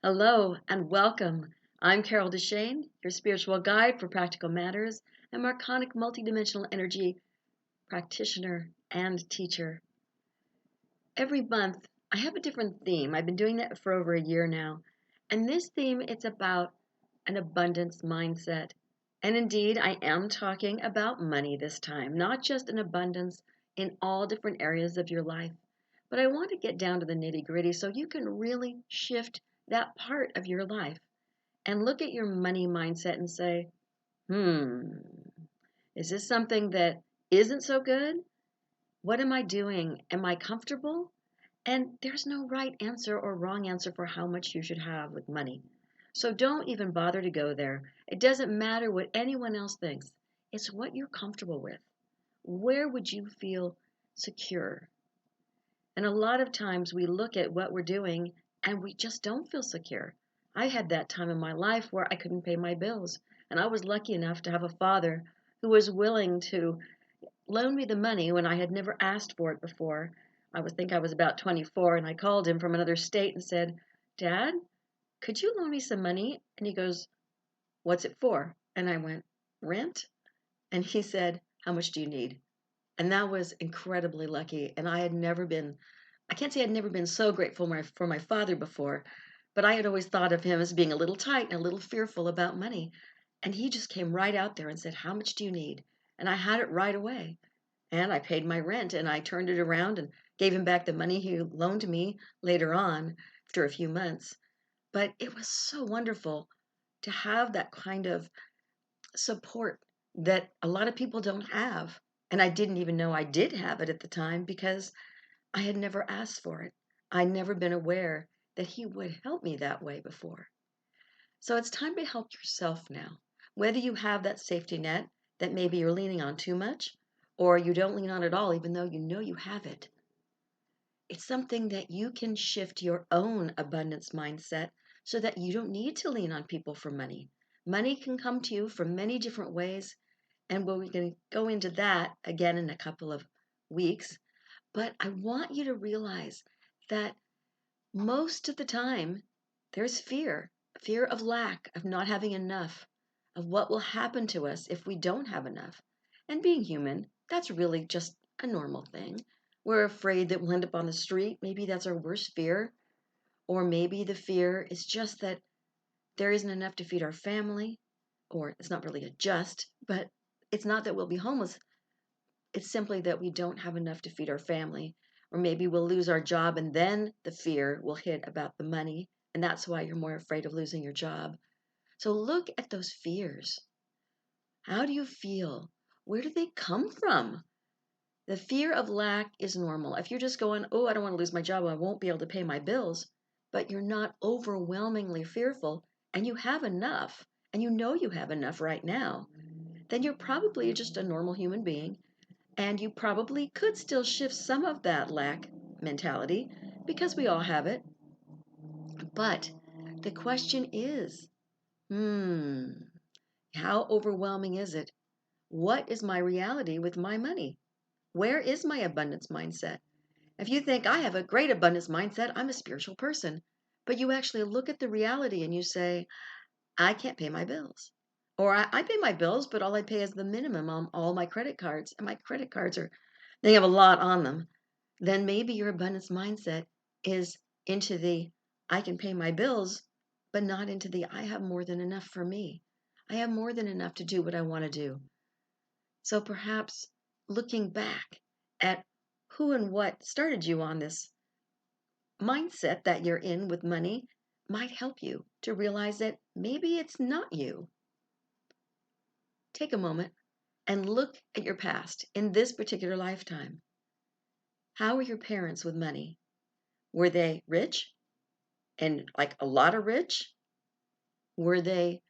Hello and welcome. I'm Carol DeChaine, your spiritual guide for practical matters and Marconic multidimensional energy practitioner and teacher. Every month, I have a different theme. I've been doing that for over a year now. And this theme, it's about an abundance mindset. And indeed, I am talking about money this time, not just an abundance in all different areas of your life. But I want to get down to the nitty-gritty so you can really shift that part of your life and look at your money mindset and say, hmm, is this something that isn't so good? What am I doing? Am I comfortable? And there's no right answer or wrong answer for how much you should have with money. So don't even bother to go there. It doesn't matter what anyone else thinks. It's what you're comfortable with. Where would you feel secure? And a lot of times we look at what we're doing and we just don't feel secure. I had that time in my life where I couldn't pay my bills. And I was lucky enough to have a father who was willing to loan me the money when I had never asked for it before. I was about 24 and I called him from another state and said, "Dad, could you loan me some money?" And he goes, "What's it for?" And I went, "Rent." And he said, "How much do you need?" And that was incredibly lucky. And I can't say I'd never been so grateful for my father before, but I had always thought of him as being a little tight and a little fearful about money. And he just came right out there and said, "How much do you need?" And I had it right away. And I paid my rent and I turned it around and gave him back the money he loaned me later on after a few months. But it was so wonderful to have that kind of support that a lot of people don't have. And I didn't even know I did have it at the time because I had never asked for it. I'd never been aware that he would help me that way before. So it's time to help yourself now. Whether you have that safety net that maybe you're leaning on too much, or you don't lean on at all, even though you know you have it. It's something that you can shift your own abundance mindset so that you don't need to lean on people for money. Money can come to you from many different ways, and we're going to go into that again in a couple of weeks. But I want you to realize that most of the time, there's fear of lack, of not having enough, of what will happen to us if we don't have enough. And being human, that's really just a normal thing. We're afraid that we'll end up on the street. Maybe that's our worst fear. Or maybe the fear is just that there isn't enough to feed our family. Or it's not really a just, but it's not that we'll be homeless. It's simply that we don't have enough to feed our family. Or maybe we'll lose our job and then the fear will hit about the money. And that's why you're more afraid of losing your job. So look at those fears. How do you feel? Where do they come from? The fear of lack is normal. If you're just going, "Oh, I don't want to lose my job, I won't be able to pay my bills," but you're not overwhelmingly fearful and you have enough, and you know you have enough right now, then you're probably just a normal human being. And you probably could still shift some of that lack mentality because we all have it. But the question is, how overwhelming is it? What is my reality with my money? Where is my abundance mindset? If you think I have a great abundance mindset, I'm a spiritual person, but you actually look at the reality and you say, I can't pay my bills. Or I pay my bills, but all I pay is the minimum on all my credit cards. And my credit cards they have a lot on them. Then maybe your abundance mindset is into the I can pay my bills, but not into the I have more than enough for me. I have more than enough to do what I want to do. So perhaps looking back at who and what started you on this mindset that you're in with money might help you to realize that maybe it's not you. Take a moment and look at your past in this particular lifetime. How were your parents with money? Were they rich and like a lot of rich? Were they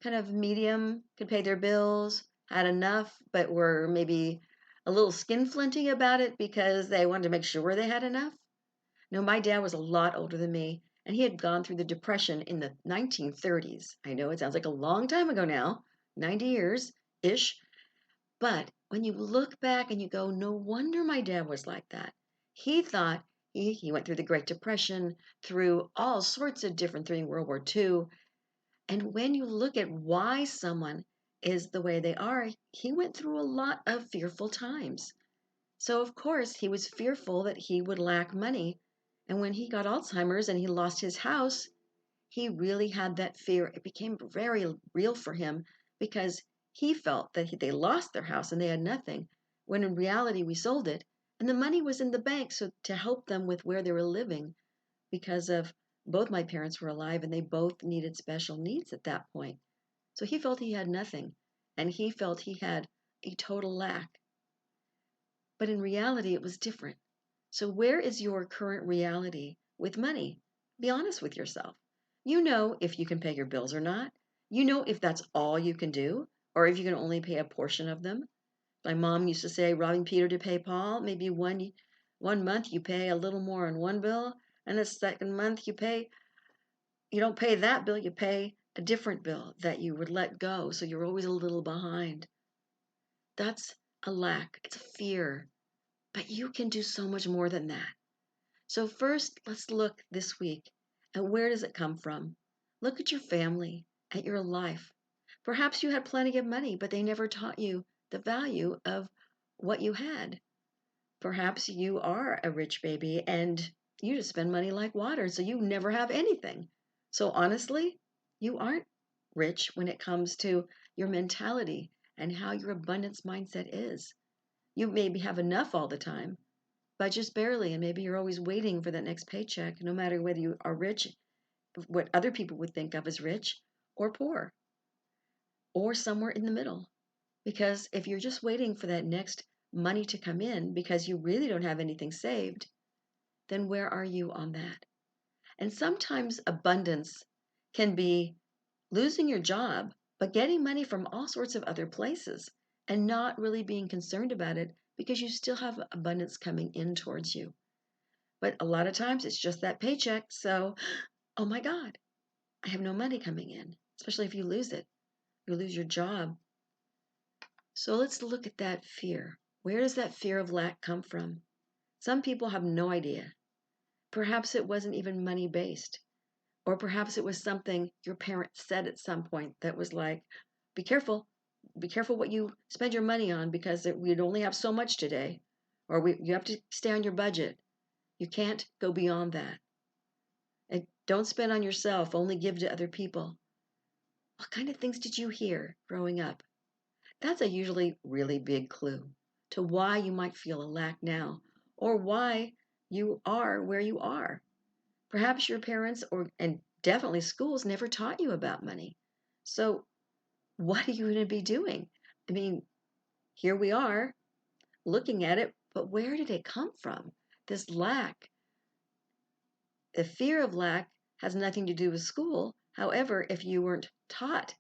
kind of medium, could pay their bills, had enough, but were maybe a little skinflinty about it because they wanted to make sure they had enough? No, my dad was a lot older than me, and he had gone through the Depression in the 1930s. I know it sounds like a long time ago now, 90 years ish. But when you look back and you go, no wonder my dad was like that. He thought He went through the Great Depression, through all sorts of different through World War II. And when you look at why someone is the way they are, he went through a lot of fearful times. So, of course, he was fearful that he would lack money. And when he got Alzheimer's and he lost his house, he really had that fear. It became very real for him because he felt that they lost their house and they had nothing, when in reality we sold it and the money was in the bank so to help them with where they were living because of both my parents were alive and they both needed special needs at that point. So he felt he had nothing and he felt he had a total lack. But in reality, it was different. So, where is your current reality with money? Be honest with yourself. You know if you can pay your bills or not. You know if that's all you can do or if you can only pay a portion of them. My mom used to say, robbing Peter to pay Paul. Maybe one month you pay a little more on one bill, and the second month you don't pay that bill, you pay a different bill that you would let go. So you're always a little behind. That's a lack. It's a fear. But you can do so much more than that. So first, let's look this week at where does it come from? Look at your family, at your life. Perhaps you had plenty of money, but they never taught you the value of what you had. Perhaps you are a rich baby and you just spend money like water, so you never have anything. So honestly, you aren't rich when it comes to your mentality and how your abundance mindset is. You maybe have enough all the time, but just barely, and maybe you're always waiting for that next paycheck, no matter whether you are rich, what other people would think of as rich, or poor, or somewhere in the middle. Because if you're just waiting for that next money to come in because you really don't have anything saved, then where are you on that? And sometimes abundance can be losing your job, but getting money from all sorts of other places and not really being concerned about it because you still have abundance coming in towards you. But a lot of times it's just that paycheck. So, oh my God, I have no money coming in, especially if you lose it. You lose your job. So let's look at that fear. Where does that fear of lack come from? Some people have no idea. Perhaps it wasn't even money based, or perhaps it was something your parents said at some point that was like, be careful, be careful what you spend your money on because we'd only have so much today, or you have to stay on your budget. You can't go beyond that. And don't spend on yourself, only give to other people. What kind of things did you hear growing up? That's a usually really big clue to why you might feel a lack now or why you are where you are. Perhaps your parents and definitely schools never taught you about money. So what are you going to be doing? I mean, here we are looking at it, but where did it come from? This lack. The fear of lack has nothing to do with school. However, if you weren't taught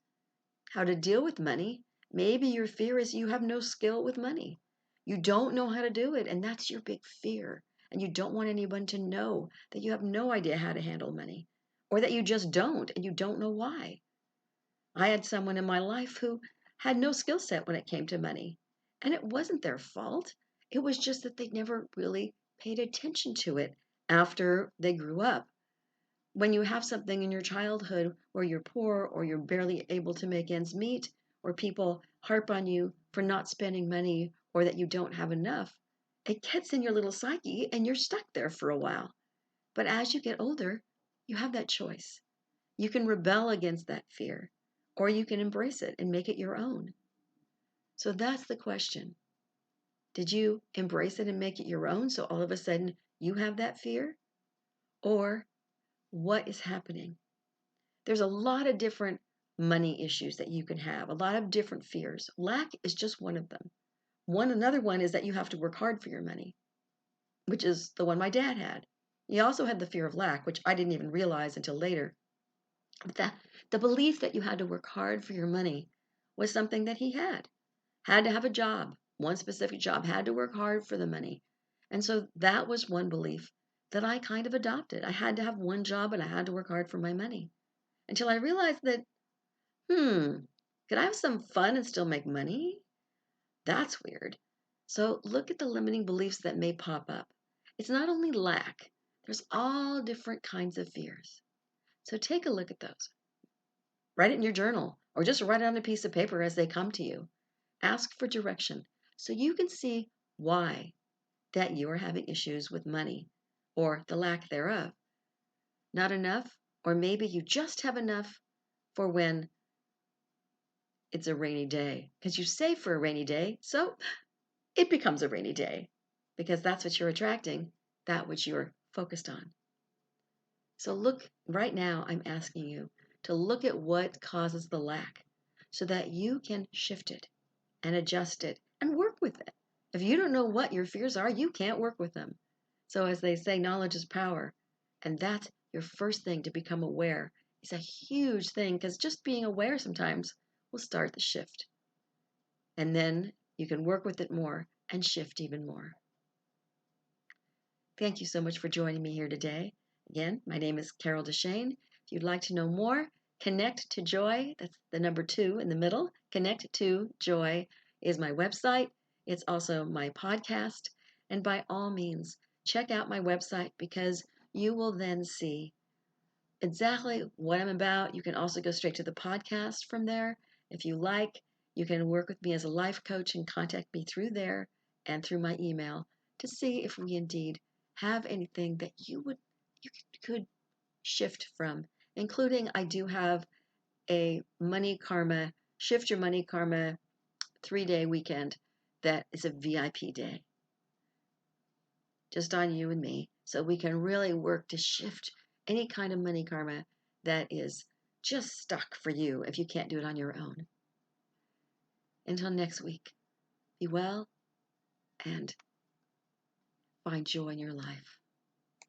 how to deal with money, maybe your fear is you have no skill with money. You don't know how to do it, and that's your big fear. And you don't want anyone to know that you have no idea how to handle money, or that you just don't, and you don't know why. I had someone in my life who had no skill set when it came to money, and it wasn't their fault. It was just that they never really paid attention to it after they grew up. When you have something in your childhood where you're poor or you're barely able to make ends meet, or people harp on you for not spending money or that you don't have enough, it gets in your little psyche and you're stuck there for a while. But as you get older, you have that choice. You can rebel against that fear, or you can embrace it and make it your own. So that's the question. Did you embrace it and make it your own so all of a sudden you have that fear? Or what is happening? There's a lot of different money issues that you can have, a lot of different fears. Lack is just one of them. Another one is that you have to work hard for your money, which is the one my dad had. He also had the fear of lack, which I didn't even realize until later. But the belief that you had to work hard for your money was something that he had to have a job, one specific job, had to work hard for the money. And so that was one belief that I kind of adopted. I had to have one job and I had to work hard for my money until I realized that, could I have some fun and still make money? That's weird. So look at the limiting beliefs that may pop up. It's not only lack, there's all different kinds of fears. So take a look at those. Write it in your journal or just write it on a piece of paper as they come to you. Ask for direction so you can see why that you are having issues with money or the lack thereof. Not enough, or maybe you just have enough for when it's a rainy day. Because you save for a rainy day, so it becomes a rainy day. Because that's what you're attracting, that which you're focused on. So look, right now, I'm asking you to look at what causes the lack so that you can shift it and adjust it and work with it. If you don't know what your fears are, you can't work with them. So, as they say, knowledge is power. And that's your first thing to become aware. It's a huge thing because just being aware sometimes will start the shift. And then you can work with it more and shift even more. Thank you so much for joining me here today. Again, my name is Carol DeChaine. If you'd like to know more, Connect to Joy, that's the number 2 in the middle. Connect to Joy is my website. It's also my podcast. And by all means, check out my website because you will then see exactly what I'm about. You can also go straight to the podcast from there. If you like, you can work with me as a life coach and contact me through there and through my email to see if we indeed have anything that you could shift from, including I do have a money karma, shift your money karma 3-day weekend that is a VIP day. Just on you and me. So we can really work to shift any kind of money karma that is just stuck for you if you can't do it on your own. Until next week, be well and find joy in your life.